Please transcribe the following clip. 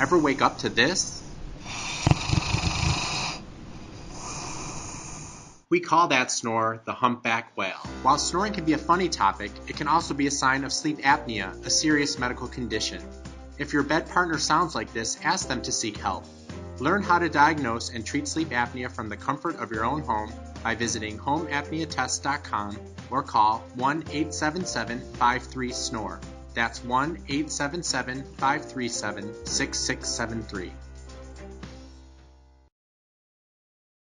Ever wake up to this? We call that snore the humpback whale. While snoring can be a funny topic, it can also be a sign of sleep apnea, a serious medical condition. If your bed partner sounds like this, ask them to seek help. Learn how to diagnose and treat sleep apnea from the comfort of your own home by visiting HomeApneaTest.com or call 1-877-53-SNORE. That's 1-877-537-6673.